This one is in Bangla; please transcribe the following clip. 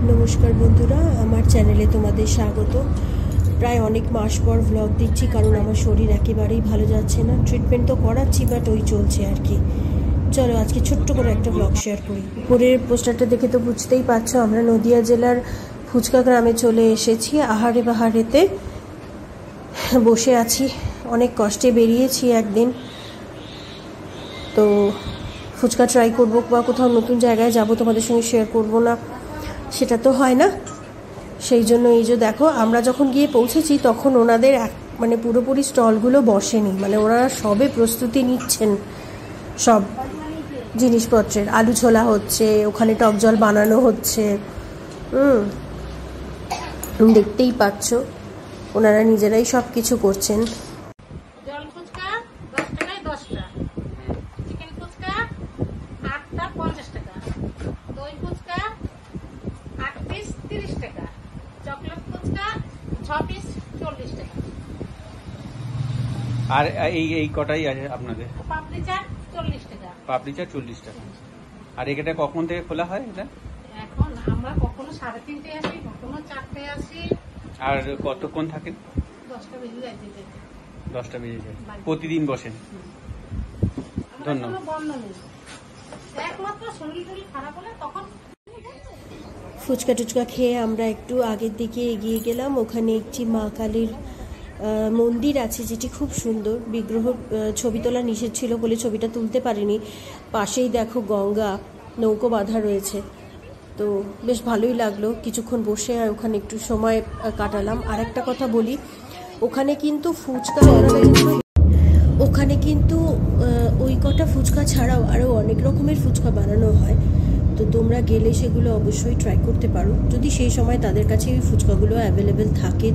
নমস্কার বন্ধুরা, আমার চ্যানেলে তোমাদের স্বাগত। প্রায় অনেক মাস পর ভ্লগ দিচ্ছি, কারণ আমার শরীর একেবারেই ভালো যাচ্ছে না। ট্রিটমেন্ট তো করাচ্ছি, বাট ওই চলছে আর কি। চলো আজকে ছোট্ট করে একটা ভ্লগ শেয়ার করি। উপরের পোস্টারটা দেখে তো বুঝতেই পারছো, আমরা নদিয়া জেলার ফুচকা গ্রামে চলে এসেছি। আহারে বাহারেতে বসে আছি, অনেক কষ্টে বেরিয়েছি একদিন। তো ফুচকা ট্রাই করবো বা কোথাও নতুন জায়গায় যাব, তোমাদের সঙ্গে শেয়ার করবো না সেটা তো হয় না। সেই জন্য এই যে দেখো, আমরা যখন গিয়ে পৌঁছেছি তখন ওনাদের মানে পুরোপুরি স্টলগুলো বসেনি, মানে ওনারা সবে প্রস্তুতি নিচ্ছেন সব জিনিসপত্রের। আলু ছোলা হচ্ছে, ওখানে টক জল বানানো হচ্ছে। দেখতেই পাচ্ছ, ওনারা নিজেরাই সব কিছু করছেন। আর এই কটাই আছে আপনাদের? পাপড়ি চাট 40 টাকা। পাপড়ি চাট 40 টাকা। আর এটা কখন থেকে খোলা হয় এটা? এখন আমরা কখনো 3:30 আসি, কখনো 4টে আসি। আর কতক্ষণ থাকেন? 10টা বেজে যায়। 10টা বেজে যায়। প্রতিদিন বসেন? ধন্যবাদ। বন্ধ নেই, একমাত্র শরীর খারাপ হলে তখন। ফুচকা টুচকা খেয়ে আমরা একটু আগের দিকে এগিয়ে গেলাম। ওখানে একটি মা কালীর মন্দির আছে, যেটি খুব সুন্দর। বিগ্রহ ছবি তোলা নিষেধ ছিল বলে ছবিটা তুলতে পারিনি। পাশেই দেখো গঙ্গা, নৌকো বাঁধা রয়েছে। তো বেশ ভালোই লাগলো, কিছুক্ষণ বসে আর ওখানে একটু সময় কাটালাম। আর একটা কথা বলি, ওখানে কিন্তু ওই কটা ফুচকা ছাড়াও আরও অনেক রকমের ফুচকা বানানো হয়। তো তোমরা গেলে সেগুলো অবশ্যই ট্রাই করতে পারো, যদি সেই সময় তাদের কাছে ওই ফুচকাগুলো অ্যাভেলেবেল থাকে।